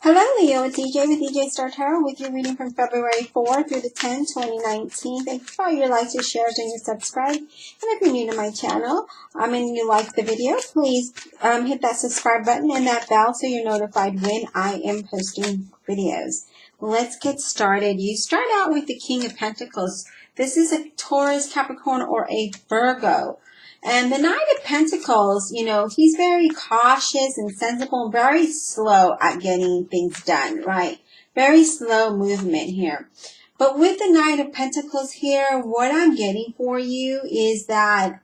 Hello Leo, it's EJ with EJ Star Tarot with your reading from February 4 through the 10th, 2019. Thank you for all your likes, your shares, and your subscribe. And if you're new to my channel, and you like the video, please hit that subscribe button and that bell so you're notified when I am posting videos. Let's get started. You start out with the King of Pentacles. This is a Taurus, Capricorn, or a Virgo. And the Knight of Pentacles, he's very cautious and sensible, very slow at getting things done, right? Very slow movement here. But with the Knight of Pentacles here, what I'm getting for you is that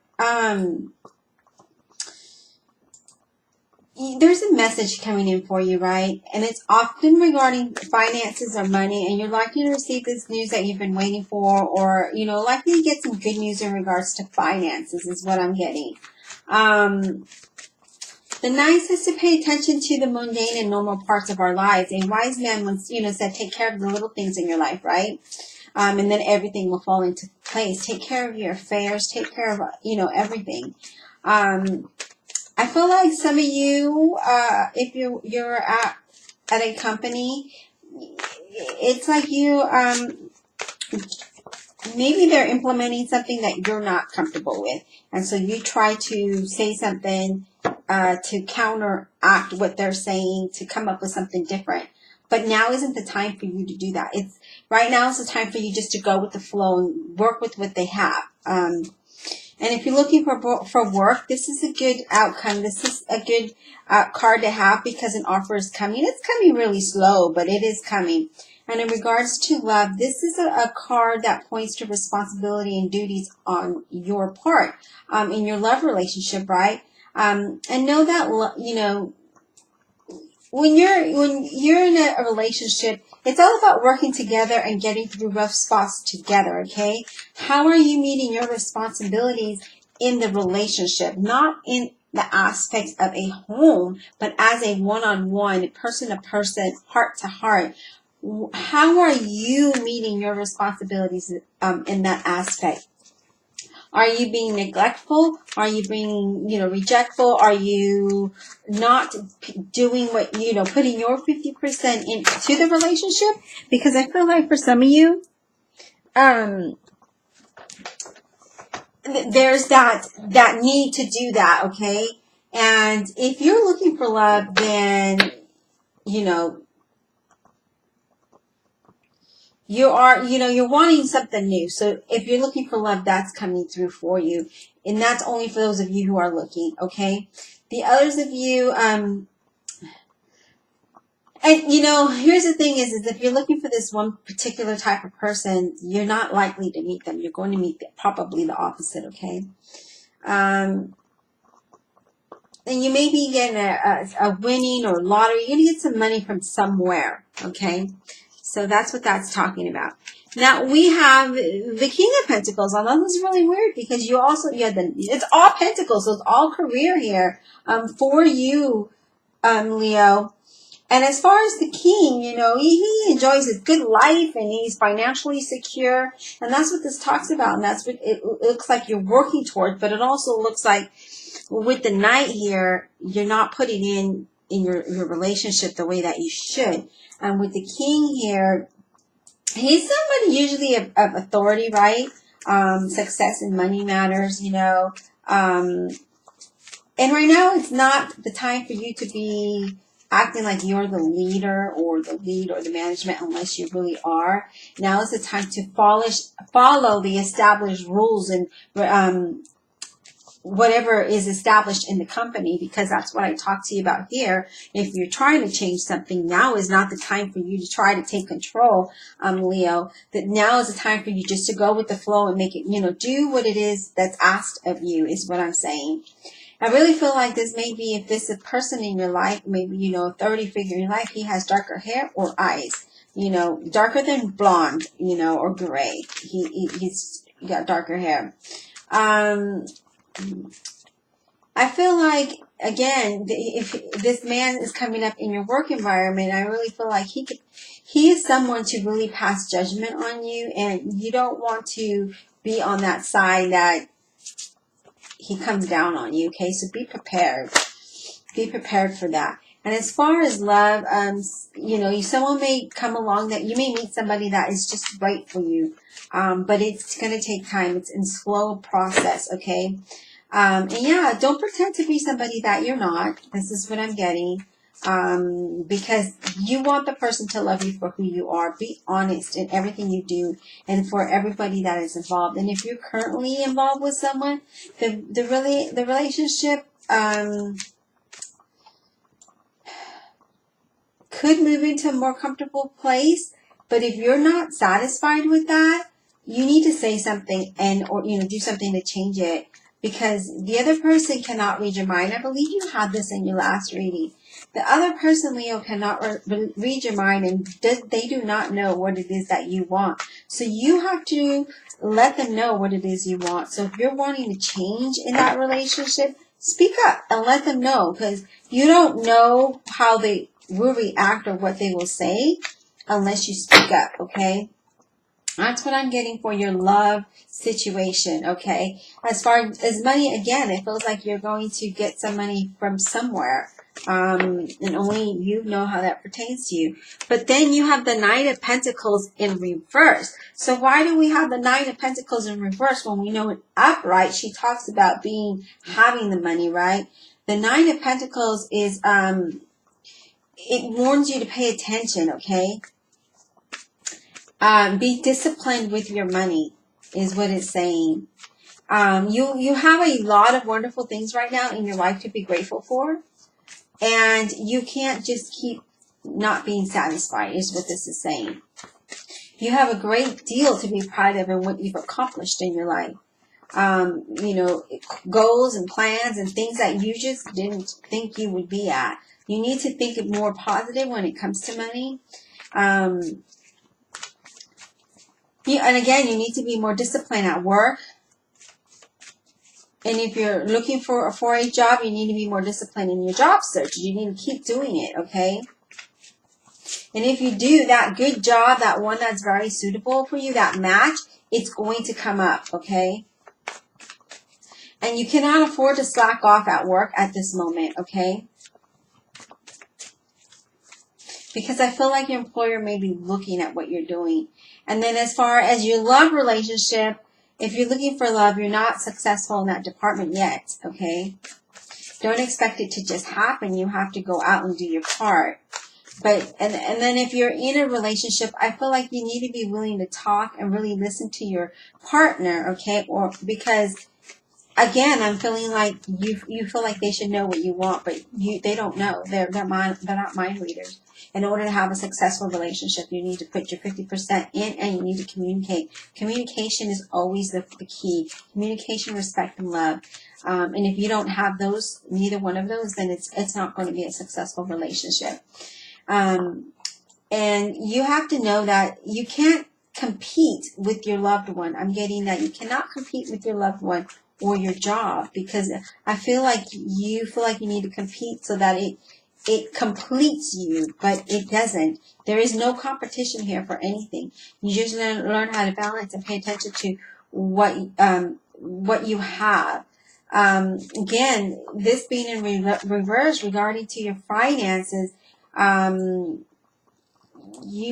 there's a message coming in for you, right? And it's often regarding finances or money, and you're likely to receive this news that you've been waiting for, or, likely to get some good news in regards to finances is what I'm getting. The Knight says to pay attention to the mundane and normal parts of our lives. A wise man once, said, take care of the little things in your life, right? And then everything will fall into place. Take care of your affairs. Take care of, everything. I feel like some of you, if you're at a company, it's like you, maybe they're implementing something that you're not comfortable with. And so you try to say something to counteract what they're saying, to come up with something different. But now isn't the time for you to do that. Right now is the time for you just to go with the flow and work with what they have. And if you're looking for work, this is a good outcome. This is a good card to have because an offer is coming. It's coming really slow, but it is coming. And in regards to love, this is a card that points to responsibility and duties on your part in your love relationship, right? And know that, when you're in a relationship, it's all about working together and getting through rough spots together, okay? How are you meeting your responsibilities in the relationship? Not in the aspects of a home, but as a one-on-one, person-to-person, heart-to-heart. How are you meeting your responsibilities in that aspect? Are you being neglectful? Are you being, rejectful? Are you not doing what, putting your 50% into the relationship? Because I feel like for some of you, there's that need to do that, okay? And if you're looking for love, then, you're wanting something new. So if you're looking for love, that's coming through for you. And that's only for those of you who are looking, okay? The others of you, and here's the thing is if you're looking for this one particular type of person, you're not likely to meet them. You're going to meet probably the opposite, okay? And you may be getting a winning or lottery. You're going to get some money from somewhere, okay? So that's what that's talking about. Now we have the King of Pentacles. Although this is really weird because you have it's all Pentacles, so it's all career here for you, Leo. And as far as the King, he enjoys his good life and he's financially secure, and that's what this talks about. And that's what it looks like you're working towards. But it also looks like with the Knight here, you're not putting in your relationship the way that you should. And with the King here, he's somebody usually of authority, right? Success in money matters, And right now, it's not the time for you to be acting like you're the leader or the lead or the management unless you really are. Now is the time to follow the established rules and whatever is established in the company, because that's what I talked to you about here. If you're trying to change something, now is not the time for you to try to take control, Leo. That now is the time for you just to go with the flow and make it, do what it is that's asked of you is what I'm saying. I really feel like this may be, if this is a person in your life, maybe, a 30 figure in your life, he has darker hair or eyes, darker than blonde, or gray. He's got darker hair. I feel like, again, if this man is coming up in your work environment, I really feel like he is someone to really pass judgment on you, and you don't want to be on that side that he comes down on you, okay? So be prepared. Be prepared for that. And as far as love, you know, someone may come along that you may meet somebody that is just right for you. But it's going to take time. It's in slow process, okay? And yeah, don't pretend to be somebody that you're not. This is what I'm getting. Because you want the person to love you for who you are. Be honest in everything you do and for everybody that is involved. And if you're currently involved with someone, the relationship, could move into a more comfortable place. But if you're not satisfied with that, you need to say something or do something to change it, because the other person cannot read your mind. I believe you had this in your last reading. The other person, Leo, cannot read your mind, and they do not know what it is that you want. So you have to let them know what it is you want. So if you're wanting to change in that relationship, speak up and let them know, because you don't know how they will react or what they will say unless you speak up, okay? That's what I'm getting for your love situation, okay? As far as money, again, it feels like you're going to get some money from somewhere. And only you know how that pertains to you. But then you have the Nine of Pentacles in reverse. So why do we have the Nine of Pentacles in reverse when we know it upright? She talks about having the money, right? The Nine of Pentacles is, it warns you to pay attention, okay? Be disciplined with your money is what it's saying. You have a lot of wonderful things right now in your life to be grateful for. And you can't just keep not being satisfied is what this is saying. You have a great deal to be proud of in what you've accomplished in your life. Goals and plans and things that you just didn't think you would be at. You need to think more positive when it comes to money. And again, you need to be more disciplined at work. And if you're looking for a job, you need to be more disciplined in your job search. You need to keep doing it, okay? And if you do that good job, that one that's very suitable for you, that match, it's going to come up, okay? And you cannot afford to slack off at work at this moment, okay? Because I feel like your employer may be looking at what you're doing. And then as far as your love relationship, if you're looking for love, you're not successful in that department yet, okay? Don't expect it to just happen. You have to go out and do your part. But and then if you're in a relationship, I feel like you need to be willing to talk and really listen to your partner, okay? Or because again, I'm feeling like you feel like they should know what you want, but they don't know. They're not mind readers. In order to have a successful relationship, you need to put your 50% in, and you need to communicate. Communication is always the key. Communication, respect, and love. And if you don't have those, neither one of those, then it's not going to be a successful relationship. And you have to know that you can't compete with your loved one. I'm getting that you cannot compete with your loved one or your job, because I feel like you need to compete so that it completes you, but it doesn't. There is no competition here for anything. You just learn how to balance and pay attention to what you have. Again, this being in reverse regarding to your finances, you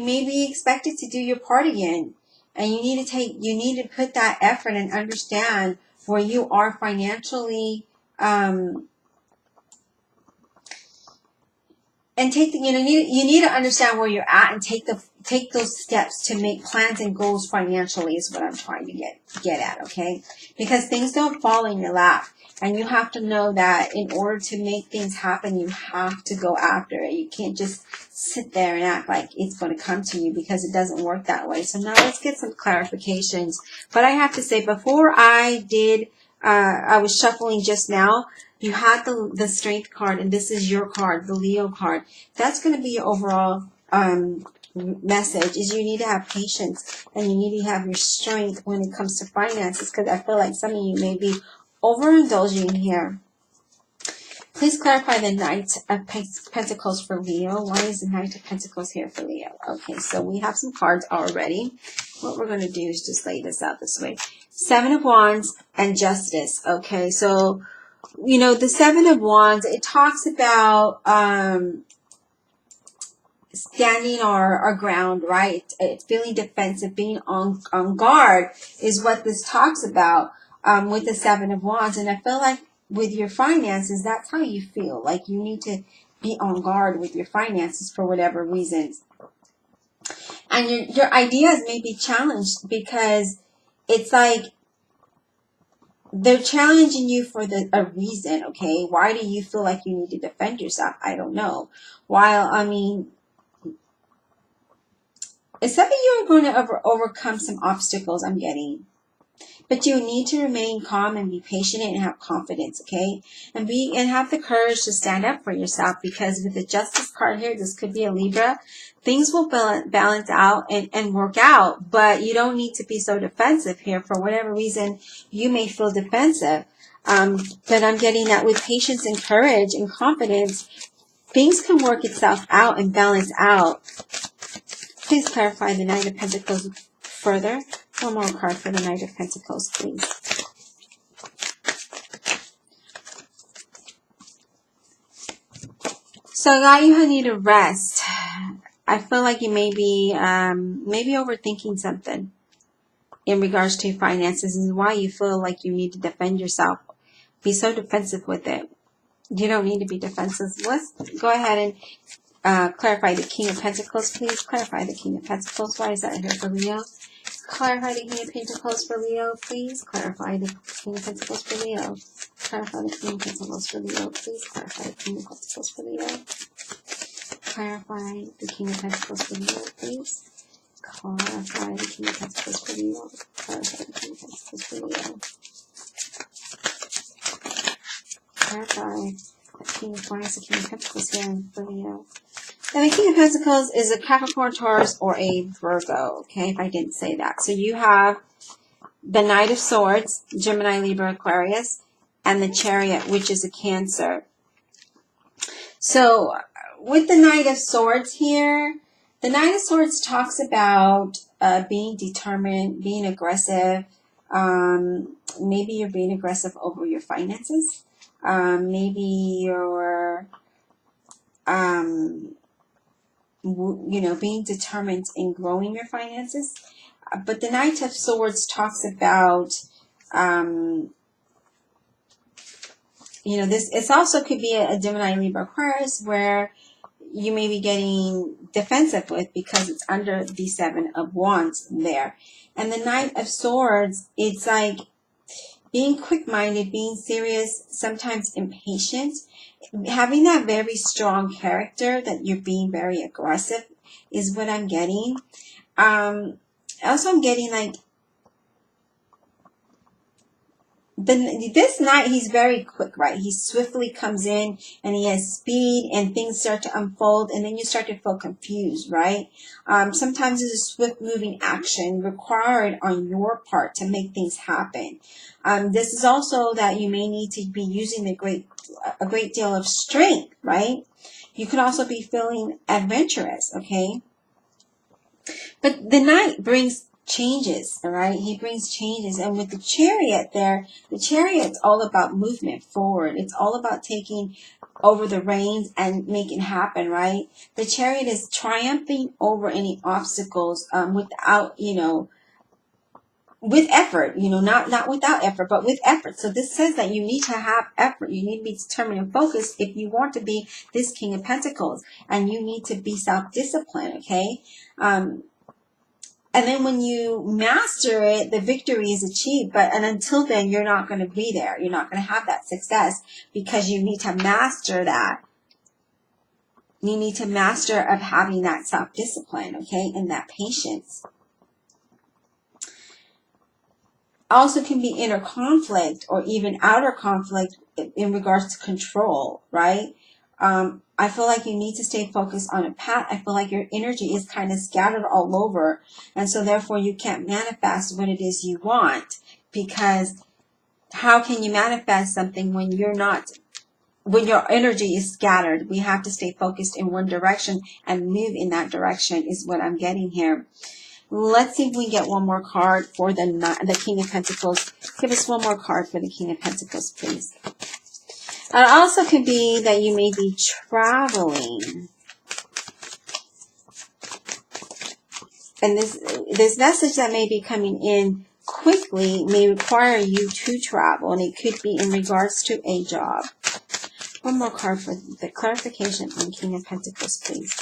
may be expected to do your part again, and you need to put that effort and understand where you are financially, and take you need to understand where you're at and take those steps to make plans and goals financially is what I'm trying to get at, okay? Because things don't fall in your lap, and you have to know that in order to make things happen, you have to go after it. You can't just sit there and act like it's going to come to you, because it doesn't work that way. So now let's get some clarifications. But I have to say, before I was shuffling just now, you had the Strength card, and this is your card, the Leo card. That's going to be your overall message, is you need to have patience, and you need to have your strength when it comes to finances, because I feel like some of you may be overindulging here. Please clarify the Knight of Pentacles for Leo. Why is the Knight of Pentacles here for Leo? Okay, so we have some cards already. What we're going to do is just lay this out this way. Seven of Wands and Justice. Okay, so you know, the Seven of Wands, it talks about standing our ground, right? It's feeling defensive, being on guard is what this talks about with the Seven of Wands. And I feel like with your finances, that's how you feel. Like you need to be on guard with your finances for whatever reasons. And your ideas may be challenged because it's like they're challenging you for a reason, okay? Why do you feel like you need to defend yourself? I don't know. While, I mean, it's something you're going to overcome some obstacles, I'm getting. But you need to remain calm and be patient and have confidence, okay? And have the courage to stand up for yourself, because with the Justice card here, this could be a Libra. Things will balance out and work out, but you don't need to be so defensive here. For whatever reason, you may feel defensive. But I'm getting that with patience and courage and confidence, things can work itself out and balance out. Please clarify the Knight of Pentacles further. One more card for the Knight of Pentacles, please. So, God, you need to rest. I feel like you may be maybe overthinking something in regards to your finances, and why you feel like you need to defend yourself. Be so defensive with it. You don't need to be defensive. Let's go ahead and clarify the King of Pentacles, please. Clarify the King of Pentacles. Why is that here for Leo? Clarify the King of Pentacles for Leo, please. Clarify the King of Pentacles for Leo. Clarify the King of Pentacles for Leo, please. Clarify the King of Pentacles for Leo. Clarify the King of Pentacles for Leo, please. Clarify the King of Pentacles for Leo. Clarify the King of Pentacles for Leo. Clarify the King of Wands, the King of Pentacles here for Leo. And the King of Pentacles is a Capricorn, Taurus, or a Virgo, okay, if I didn't say that. So you have the Knight of Swords, Gemini, Libra, Aquarius, and the Chariot, which is a Cancer. So with the Knight of Swords here, the Knight of Swords talks about being determined, being aggressive. Maybe you're being aggressive over your finances. Maybe you're being determined in growing your finances. But the Knight of Swords talks about, this, it also could be a Gemini, Libra, Aquarius, where you may be getting defensive with, because it's under the Seven of Wands there. And the Knight of Swords, it's like being quick-minded, being serious, sometimes impatient, having that very strong character that you're being very aggressive is what I'm getting. Also, I'm getting like this knight, he's very quick, right? He swiftly comes in and he has speed, and things start to unfold, and then you start to feel confused, right? Sometimes there's a swift moving action required on your part to make things happen. This is also that you may need to be using a great deal of strength, right? You could also be feeling adventurous, okay? But the knight brings changes, all right? He brings changes. And with the Chariot there, the Chariot's all about movement forward. It's all about taking over the reins and making it happen, right? The Chariot is triumphing over any obstacles without, with effort, not without effort, but with effort. So this says that you need to have effort. You need to be determined and focused if you want to be this King of Pentacles. And you need to be self-disciplined, okay? And then when you master it, the victory is achieved. And until then, you're not going to be there. You're not going to have that success, because you need to master that. You need to master of having that self-discipline, okay, and that patience. Also can be inner conflict or even outer conflict in regards to control, right? I feel like you need to stay focused on a path. I feel like your energy is kind of scattered all over. And so therefore you can't manifest what it is you want, because how can you manifest something when your energy is scattered? We have to stay focused in one direction and move in that direction is what I'm getting here. Let's see if we get one more card for the King of Pentacles. Give us one more card for the King of Pentacles, please. It also could be that you may be traveling. And this message that may be coming in quickly may require you to travel, and it could be in regards to a job. One more card for the clarification on King of Pentacles, please.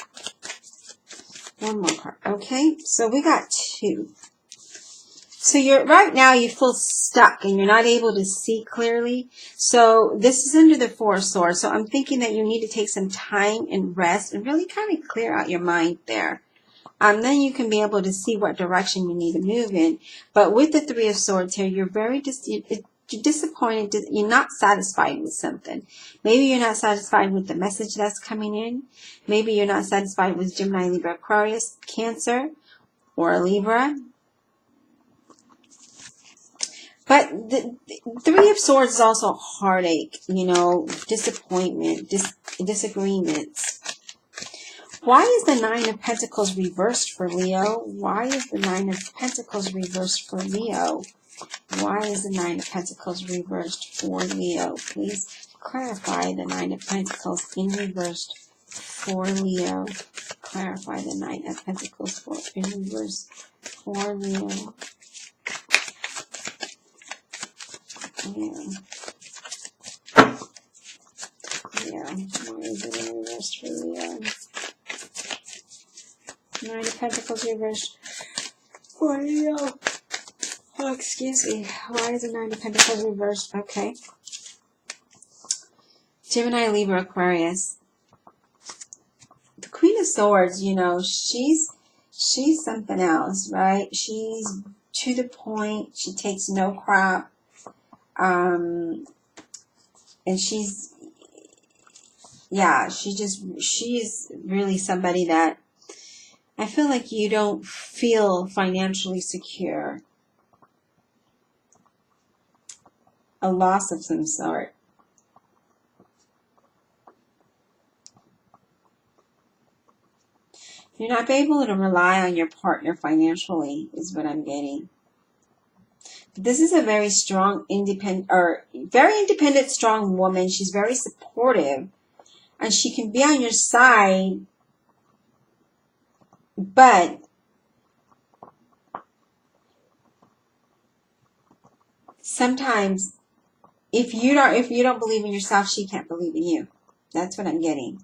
One more card. Okay, so we got 2. So right now you feel stuck and you're not able to see clearly. So this is under the 4 of Swords. So I'm thinking that you need to take some time and rest and really kind of clear out your mind there. Then you can be able to see what direction you need to move in. But with the 3 of Swords here, you're very you're disappointed. You're not satisfied with something. Maybe you're not satisfied with the message that's coming in. Maybe you're not satisfied with Gemini, Libra, Aquarius, Cancer, or Libra. But the 3 of Swords is also heartache, disappointment, disagreements. Why is the 9 of Pentacles reversed for Leo? Why is the 9 of Pentacles reversed for Leo? Why is the 9 of Pentacles reversed for Leo? Please clarify the 9 of Pentacles in reverse for Leo. Clarify the 9 of Pentacles in reverse for Leo. Yeah. Why is it in reverse for Leo? 9 of Pentacles reversed for Leo. Oh, excuse me. Why is the 9 of Pentacles reversed? Okay. Gemini, Libra, Aquarius. The Queen of Swords, she's something else, right? She's to the point. She takes no crap. And she's really somebody that I feel like you don't feel financially secure. A loss of some sort. You're not able to rely on your partner financially, is what I'm getting. This is a very strong, very independent, strong woman. She's very supportive, and she can be on your side, but sometimes if you don't believe in yourself, she can't believe in you. That's what I'm getting.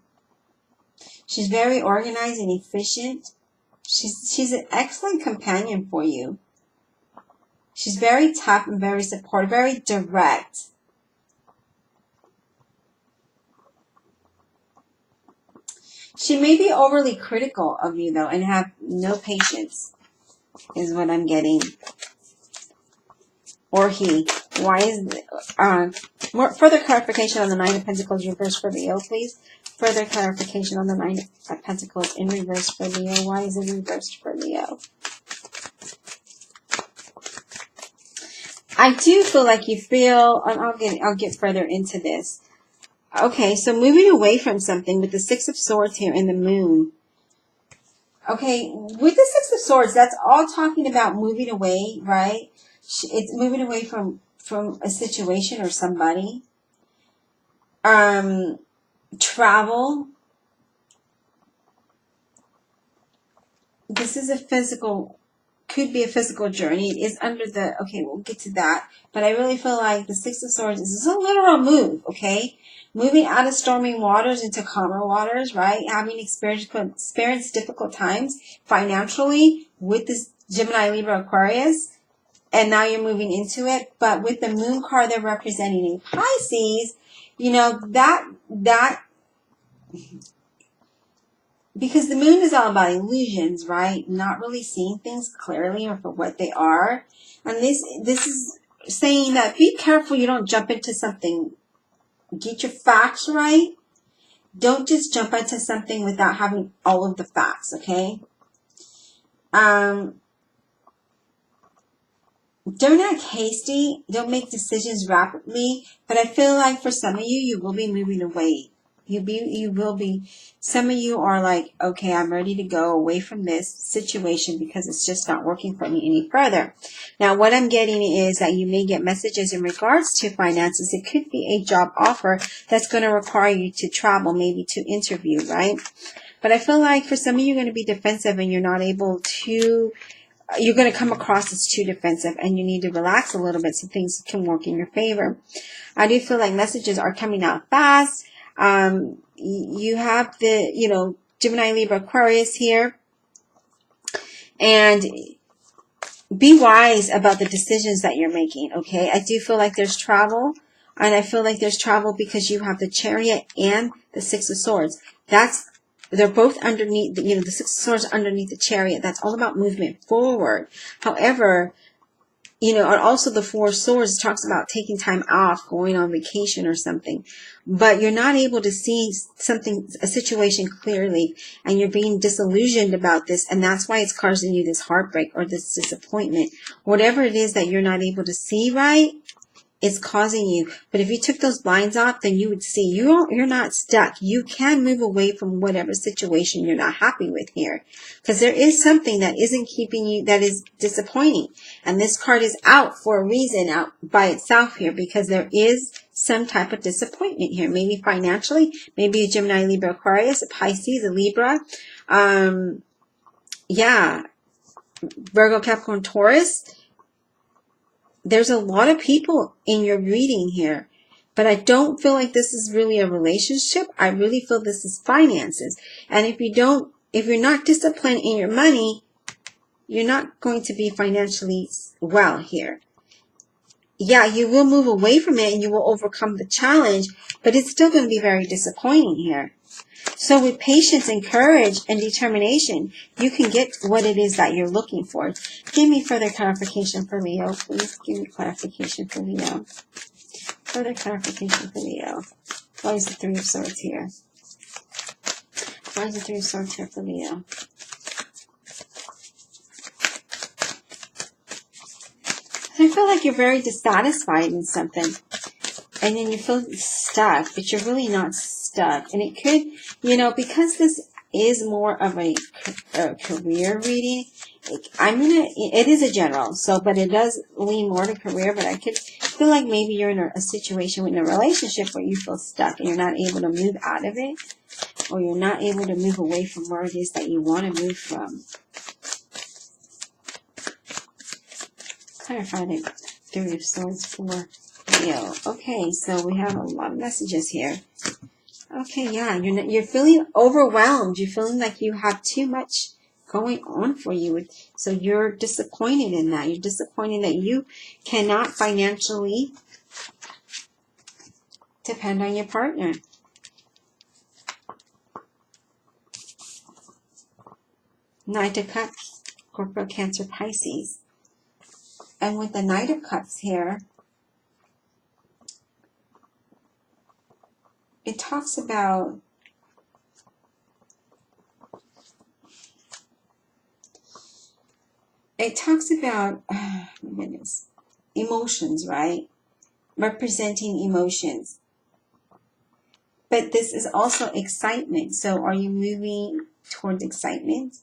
She's very organized and efficient. She's an excellent companion for you. She's very tough and very supportive, very direct. She may be overly critical of you, though, and have no patience, is what I'm getting. Or he. Why is more further clarification on the 9 of Pentacles reversed for Leo, please? Further clarification on the 9 of Pentacles in reverse for Leo. Why is it reversed for Leo? I do feel like you feel, and I'll get further into this. Okay, so moving away from something with the 6 of Swords here and the Moon. Okay, with the 6 of Swords, that's all talking about moving away, right? It's moving away from a situation or somebody. Travel. This is could be a physical journey. It is under the, okay, we'll get to that. But I really feel like the 6 of Swords is a literal move, okay? Moving out of stormy waters into calmer waters, right? Having experienced difficult times financially with this Gemini, Libra, Aquarius. And now you're moving into it. But with the Moon card, they're representing a Pisces. Because the Moon is all about illusions, right? Not really seeing things clearly or for what they are. And this is saying that be careful you don't jump into something. Get your facts right. Don't just jump into something without having all of the facts, okay? Don't act hasty. Don't make decisions rapidly. But I feel like for some of you, you will be moving away You will be. Some of you are like, okay, I'm ready to go away from this situation because it's just not working for me any further. Now, what I'm getting is that you may get messages in regards to finances. It could be a job offer that's going to require you to travel, maybe to interview, right? But I feel like for some of you, you're going to be defensive and you're not able to, you're going to come across as too defensive and you need to relax a little bit so things can work in your favor. I do feel like messages are coming out fast. You have the, Gemini, Libra, Aquarius here. And be wise about the decisions that you're making, okay? I do feel like there's travel. And I feel like there's travel because you have the Chariot and the Six of Swords. They're both underneath, the Six of Swords underneath the Chariot. That's all about movement forward. However, and also the Four of Swords talks about taking time off, going on vacation or something. But you're not able to see a situation clearly, and you're being disillusioned about this, and that's why it's causing you this heartbreak or this disappointment. Whatever it is that you're not able to see right, it's causing you. But if you took those blinds off, then you would see you're not stuck. You can move away from whatever situation you're not happy with here. Because there is something that isn't keeping you, that is disappointing. And this card is out for a reason, out by itself here, because there is some type of disappointment here. Maybe financially, maybe a Gemini, Libra, Aquarius, a Pisces, a Libra. Virgo, Capricorn, Taurus. There's a lot of people in your reading here, but I don't feel like this is really a relationship. I really feel this is finances. And if you're not disciplined in your money, you're not going to be financially well here. Yeah, you will move away from it and you will overcome the challenge, but it's still going to be very disappointing here. So with patience and courage and determination, you can get what it is that you're looking for. Give me further clarification for Leo, please. Give me clarification for Leo. Further clarification for Leo. Why is the Three of Swords here? Why is the Three of Swords here for Leo? I feel like you're very dissatisfied in something. And then you feel stuck, but you're really not stuck. And it could, because this is more of a career reading, it is a general, but it does lean more to career, but I could feel like maybe you're in a situation in a relationship where you feel stuck and you're not able to move out of it, or you're not able to move away from where it is that you want to move from. Clarify the Three of Swords for Leo. Okay, so we have a lot of messages here. Okay, yeah, you're feeling overwhelmed. You're feeling like you have too much going on for you. So you're disappointed in that. You're disappointed that you cannot financially depend on your partner. Knight of Cups, Scorpio, Cancer, Pisces. And with the Knight of Cups here, it talks about oh my goodness, emotions, right? Representing emotions. But this is also excitement. So are you moving towards excitement?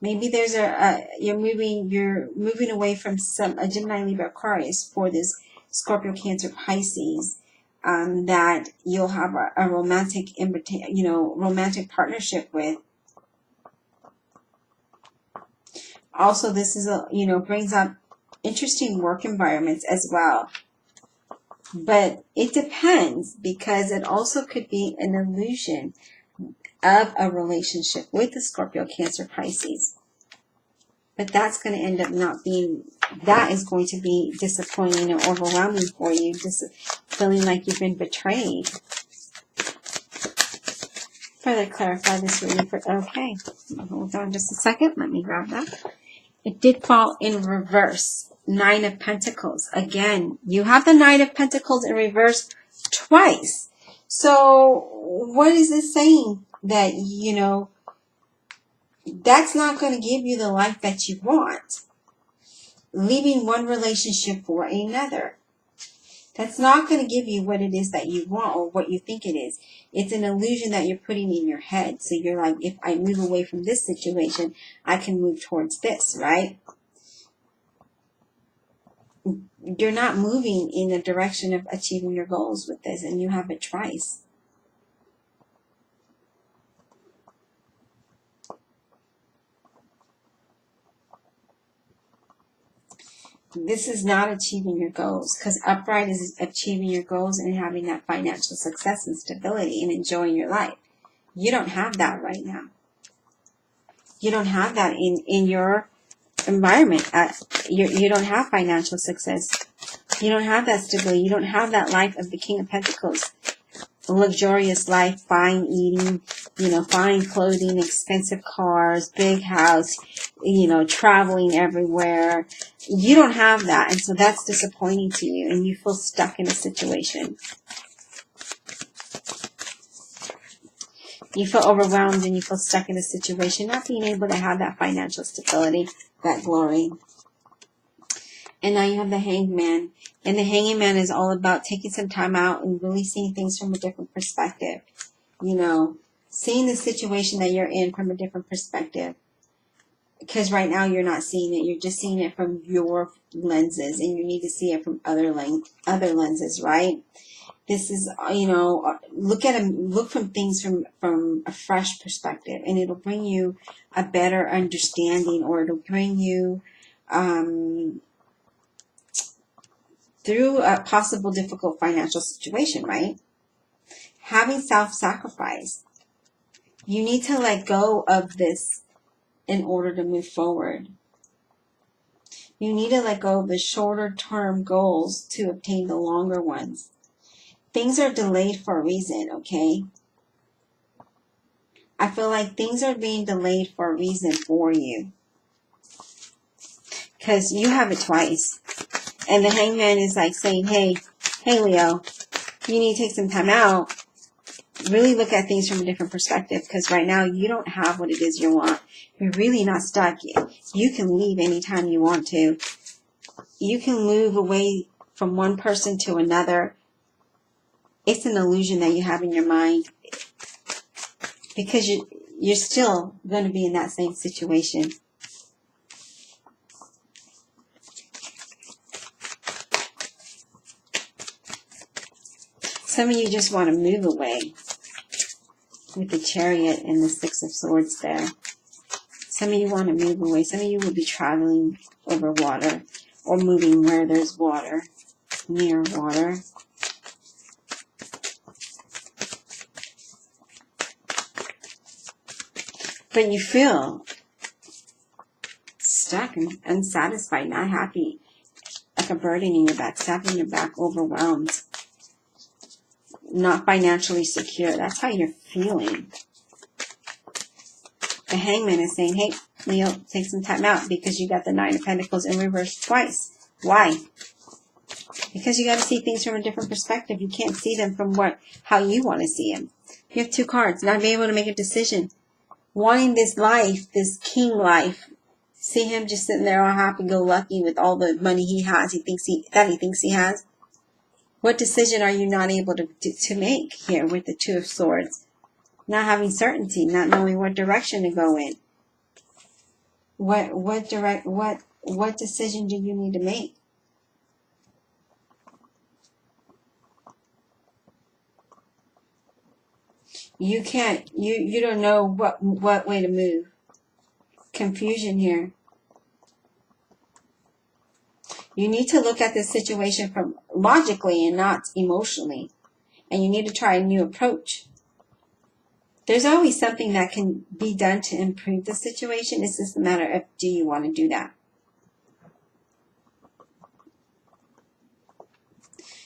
Maybe there's you're moving away from a Gemini, Libra, Aquarius for this Scorpio, Cancer, Pisces, that you'll have a romantic romantic partnership with. Also, this is brings up interesting work environments as well. But it depends, because it also could be an illusion of a relationship with the Scorpio, Cancer, Pisces. But that's going to end up not being, that is going to be disappointing and overwhelming for you, just feeling like you've been betrayed. Further clarify this reading for, okay, hold on just a second, let me grab that. It did fall in reverse, Nine of Pentacles. Again, you have the Nine of Pentacles in reverse twice. So what is this saying? That, that's not going to give you the life that you want. Leaving one relationship for another. That's not going to give you what it is that you want or what you think it is. It's an illusion that you're putting in your head. So you're like, if I move away from this situation, I can move towards this, right? You're not moving in the direction of achieving your goals with this, and you have it twice. This is not achieving your goals, because upright is achieving your goals and having that financial success and stability and enjoying your life. You don't have that right now. You don't have that in your environment. You don't have financial success. You don't have that stability. You don't have that life of the King of Pentacles. A luxurious life, fine eating, fine clothing, expensive cars, big house, traveling everywhere. You don't have that. And so that's disappointing to you, and you feel stuck in a situation. You feel overwhelmed and you feel stuck in a situation, not being able to have that financial stability, that glory. And now you have the Hanged Man. And the Hanging Man is all about taking some time out and really seeing things from a different perspective. Seeing the situation that you're in from a different perspective. Because right now you're not seeing it. You're just seeing it from your lenses. And you need to see it from other lenses, right? This is, look from things from a fresh perspective, and it'll bring you a better understanding, or it'll bring you through a possible difficult financial situation, right? Having self-sacrifice. You need to let go of this in order to move forward. You need to let go of the shorter-term goals to obtain the longer ones. Things are delayed for a reason, okay? I feel like things are being delayed for a reason for you. Because you have it twice. And the Hangman is like saying, hey Leo, you need to take some time out. Really look at things from a different perspective. Because right now you don't have what it is you want. You're really not stuck. You can leave anytime you want to. You can move away from one person to another. It's an illusion that you have in your mind, because you're still going to be in that same situation. Some of you just want to move away with the Chariot and the Six of Swords there. Some of you want to move away. Some of you will be traveling over water, or moving where there's water, near water. But you feel stuck and unsatisfied, not happy, like a burden in your back, stabbing your back, overwhelmed, not financially secure. That's how you're feeling. The Hangman is saying, hey, Leo, take some time out, because you got the Nine of Pentacles in reverse twice. Why? Because you got to see things from a different perspective. You can't see them from how you want to see them. You have two cards, not being able to make a decision. Wanting this life, this king life. See him just sitting there all happy-go-lucky with all the money he has, he thinks he has. What decision are you not able to make here with the Two of Swords? Not having certainty, not knowing what direction to go in. What decision do you need to make? You can't, you don't know what way to move. Confusion here. You need to look at this situation from logically and not emotionally. And you need to try a new approach. There's always something that can be done to improve the situation. It's just a matter of, do you want to do that?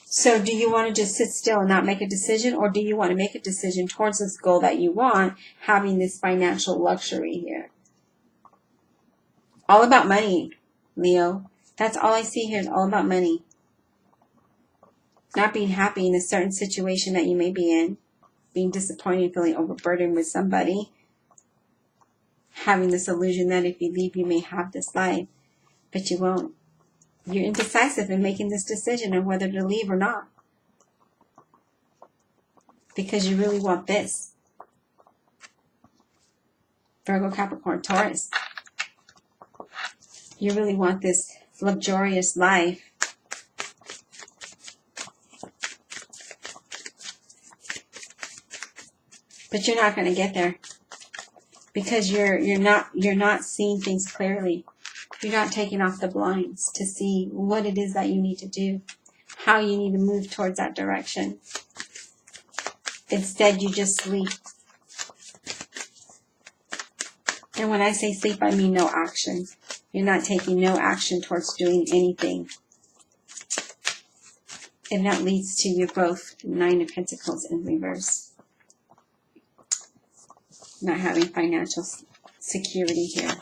So do you want to just sit still and not make a decision, or do you want to make a decision towards this goal that you want, having this financial luxury here? All about money, Leo. That's all I see here is all about money. Not being happy in a certain situation that you may be in. Being disappointed, feeling overburdened with somebody. Having this illusion that if you leave, you may have this life. But you won't. You're indecisive in making this decision on whether to leave or not. Because you really want this. Virgo, Capricorn, Taurus. You really want this luxurious life. But you're not going to get there. Because you're not seeing things clearly. You're not taking off the blinds to see what it is that you need to do. How you need to move towards that direction. Instead, you just sleep. And when I say sleep, I mean no action. You're not taking no action towards doing anything. And that leads to your both Nine of Pentacles in reverse. Not having financial security here.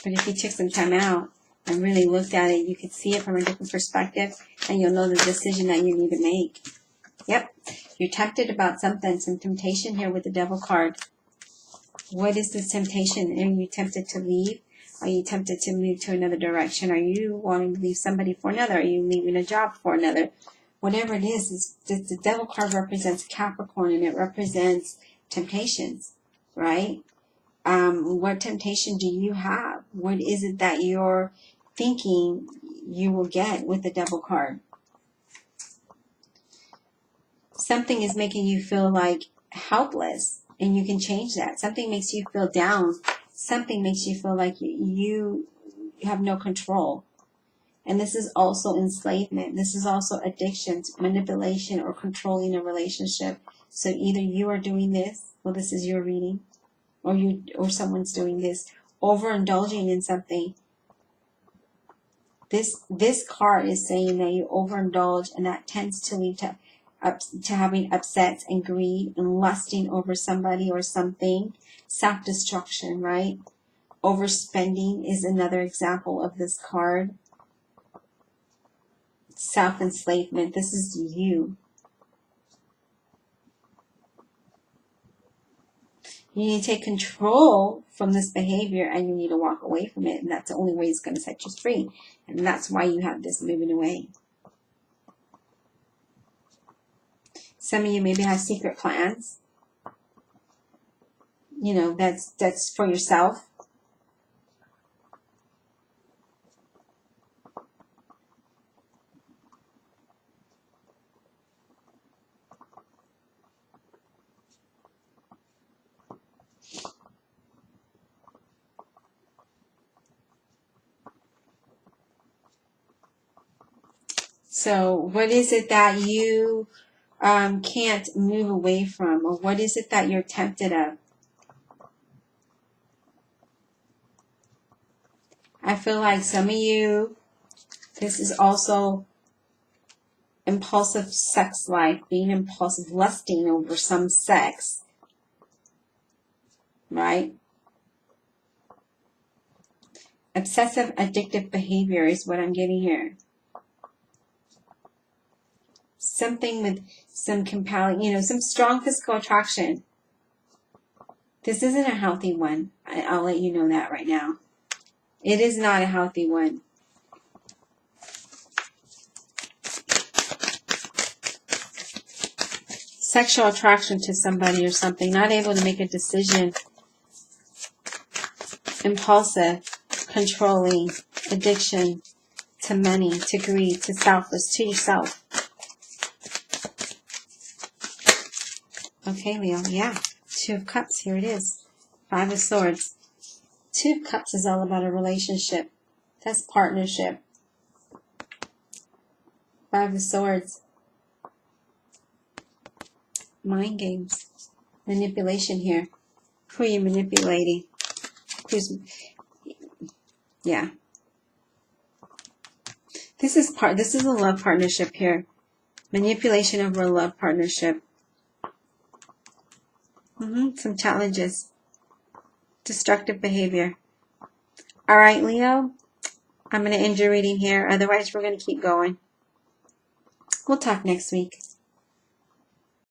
But if you took some time out and really looked at it, you could see it from a different perspective, and you'll know the decision that you need to make. Yep. You're tempted about something, some temptation here with the Devil card. What is this temptation? Are you tempted to leave? Are you tempted to move to another direction? Are you wanting to leave somebody for another? Are you leaving a job for another? Whatever it is the Devil card represents Capricorn, and it represents temptations, right? What temptation do you have? What is it that you're thinking you will get with the Devil card? Something is making you feel like helpless, and you can change that. Something makes you feel down. Something makes you feel like you have no control. And this is also enslavement. This is also addiction, manipulation, or controlling a relationship. So either you are doing this, well, this is your reading, or someone's doing this, overindulging in something. This card is saying that you overindulge, and that tends to lead to having upsets and greed and lusting over somebody or something. Self-destruction, right? Overspending is another example of this card. Self-enslavement. This is you. You need to take control from this behavior, and you need to walk away from it. And that's the only way it's going to set you free. And that's why you have this moving away. Some of you maybe have secret plans. You know, that's for yourself. So what is it that you can't move away from? Or what is it that you're tempted of? I feel like some of you, this is also impulsive sex life, being impulsive, lusting over some sex, right? Obsessive addictive behavior is what I'm getting here. Something with some compelling, you know, some strong physical attraction. This isn't a healthy one. I'll let you know that right now. It is not a healthy one. Sexual attraction to somebody or something. Not able to make a decision. Impulsive, controlling, addiction to money, to greed, to selfless, to yourself. Okay, Leo. Yeah. Two of Cups. Here it is. Five of Swords. Two of Cups is all about a relationship. That's partnership. Five of Swords. Mind games. Manipulation here. Who are you manipulating? Yeah. This is a love partnership here. Manipulation over a love partnership. Some challenges. Destructive behavior. All right, Leo. I'm going to end your reading here. Otherwise, we're going to keep going. We'll talk next week.